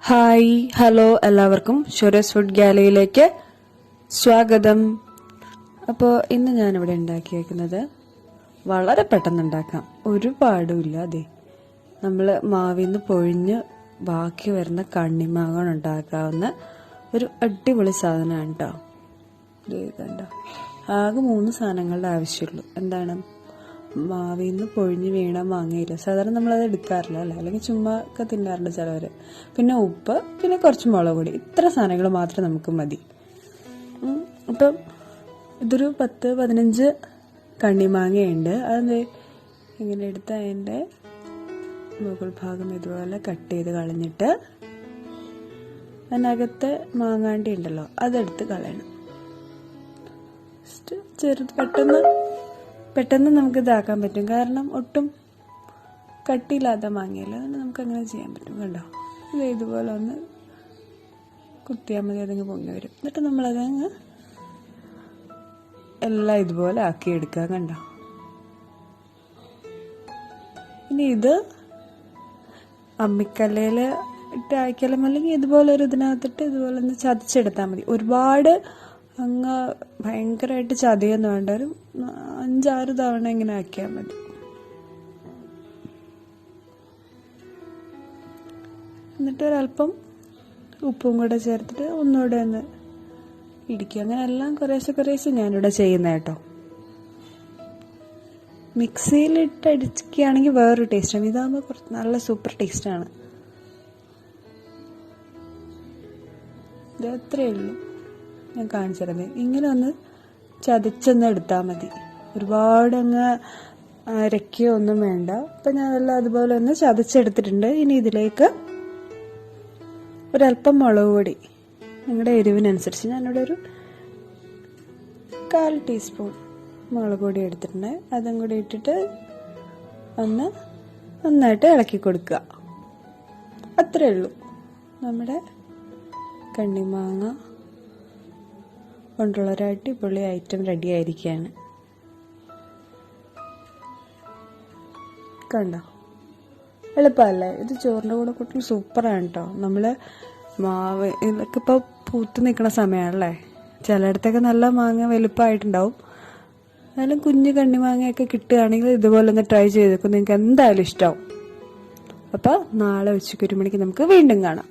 Hi hello എല്ലാവർക്കും ഷുറസ് food ഗാലയിലേക്ക് സ്വാഗതം. അപ്പോൾ ഇന്ന് ഞാനിവിടെ ഉണ്ടാക്കി വെക്കുന്നത് വളരെ പെട്ടെന്ന് ഉണ്ടാക്കാം, ഒരുപാടുമില്ല. അതെ, നമ്മൾ മാവിൽ നിന്ന് പൊഴിഞ്ഞ് ബാക്കി വരുന്ന കണ്ണിമാങ്ങ ഉണ്ടാക്കാവുന്ന ഒരു അടിപൊളി സാധനമാണ് കേട്ടോ. ഇത് കണ്ടോ, ആകെ 3 സാധനങ്ങളുടെ ആവശ്യമുള്ളൂ. എന്താണ്? മാവിൽ നിന്ന് പൊഴിഞ്ഞ് വീണ മാങ്ങയില്ല, സാധാരണ നമ്മളത് എടുക്കാറില്ല അല്ലേ, അല്ലെങ്കിൽ ചുമ്മാ ഒക്കെ തിന്നാറുണ്ട് ചിലവർ. പിന്നെ ഉപ്പ്, പിന്നെ കുറച്ച് മുളക് പൊടി, ഇത്ര സാധനങ്ങൾ മാത്രം നമുക്ക് മതി. അപ്പം ഇതൊരു 10-15 കണ്ണിമാങ്ങയുണ്ട്. അത് ഇങ്ങനെ എടുത്ത് അതിൻ്റെ മുകൾ ഭാഗം ഇതുപോലെ കട്ട് ചെയ്ത് കളഞ്ഞിട്ട് അതിനകത്തെ മാങ്ങാണ്ടി ഉണ്ടല്ലോ അതെടുത്ത് കളയണം. പെട്ടെന്ന് നമുക്ക് ഇതാക്കാൻ പറ്റും, കാരണം ഒട്ടും കട്ടിയില്ലാത്ത മാങ്ങയല്ല, അതുകൊണ്ട് നമുക്ക് അങ്ങനെ ചെയ്യാൻ പറ്റും. കണ്ടോ, ഇത് ഇതുപോലെ ഒന്ന് കുത്തിയാൽ മതി, അതങ്ങ് പൊങ്ങി വരും. എന്നിട്ട് നമ്മളതങ്ങ് എല്ലാം ഇതുപോലെ ആക്കിയെടുക്കുക. കണ്ടോ, ഇനി ഇത് അമ്മിക്കല്ലയിൽ ഇട്ട് ആക്കിയാലും അല്ലെങ്കിൽ ഇതുപോലെ ഒരു ഇതിനകത്തിട്ട് ഇതുപോലെ ഒന്ന് ചതച്ചെടുത്താൽ മതി. ഒരുപാട് അങ്ങ് ഭയങ്കരമായിട്ട് ചതയൊന്നും വേണ്ട, ഒരു 5-6 തവണ ഇങ്ങനെ ആക്കിയാൽ മതി. എന്നിട്ട് ഒരല്പം ഉപ്പും കൂടെ ചേർത്തിട്ട് ഒന്നുകൂടെ ഒന്ന് ഇടിക്കുക. അങ്ങനെ എല്ലാം കുറേശ്ശെ ഞാനിവിടെ ചെയ്യുന്ന കേട്ടോ. മിക്സിയിലിട്ട് അടിക്കുകയാണെങ്കിൽ വേറൊരു ടേസ്റ്റാണ്, ഇതാകുമ്പോൾ കുറച്ച് നല്ല സൂപ്പർ ടേസ്റ്റാണ്. ഇത് അത്രയേ ഉള്ളൂ, ഞാൻ കാണിച്ചു തരുന്നത്. ഇങ്ങനെ ഒന്ന് ചതച്ചൊന്ന് എടുത്താൽ മതി, ഒരുപാട് അങ്ങ് അരയ്ക്കുകയോ ഒന്നും വേണ്ട. അപ്പം ഞാനെല്ലാം അതുപോലെ ഒന്ന് ചതച്ചെടുത്തിട്ടുണ്ട്. ഇനി ഇതിലേക്ക് ഒരല്പം മുളക് പൊടി, നിങ്ങളുടെ എരിവിനനുസരിച്ച് ഞാനിവിടെ ഒരു 1/4 ടീസ്പൂൺ മുളക് പൊടി എടുത്തിട്ടുണ്ട്. അതും കൂടി ഇട്ടിട്ട് ഒന്ന് നന്നായിട്ട് ഇളക്കി കൊടുക്കുക. അത്രയേ ഉള്ളൂ, നമ്മുടെ കണ്ണിമാങ്ങ കൊണ്ടുള്ള ഒരു അടിപൊളി ഐറ്റം റെഡി ആയിരിക്കുകയാണ്. കണ്ടോ, എളുപ്പമല്ലേ? ഇത് ചോറിൻ്റെ കൂടെ കൂട്ടി സൂപ്പറാണ് കേട്ടോ. നമ്മൾ മാവ് ഇതൊക്കെ ഇപ്പോൾ പൂത്ത് നിൽക്കുന്ന സമയമാണല്ലേ, ചിലയിടത്തൊക്കെ നല്ല മാങ്ങ വലുപ്പമായിട്ടുണ്ടാവും. എന്നാലും കുഞ്ഞു കണ്ണിമാങ്ങയൊക്കെ കിട്ടുകയാണെങ്കിൽ ഇതുപോലെ ഒന്ന് ട്രൈ ചെയ്തേക്കും, നിങ്ങൾക്ക് എന്തായാലും ഇഷ്ടമാവും. അപ്പോൾ നാളെ ഉച്ചയ്ക്ക് 1 മണിക്ക് നമുക്ക് വീണ്ടും കാണാം.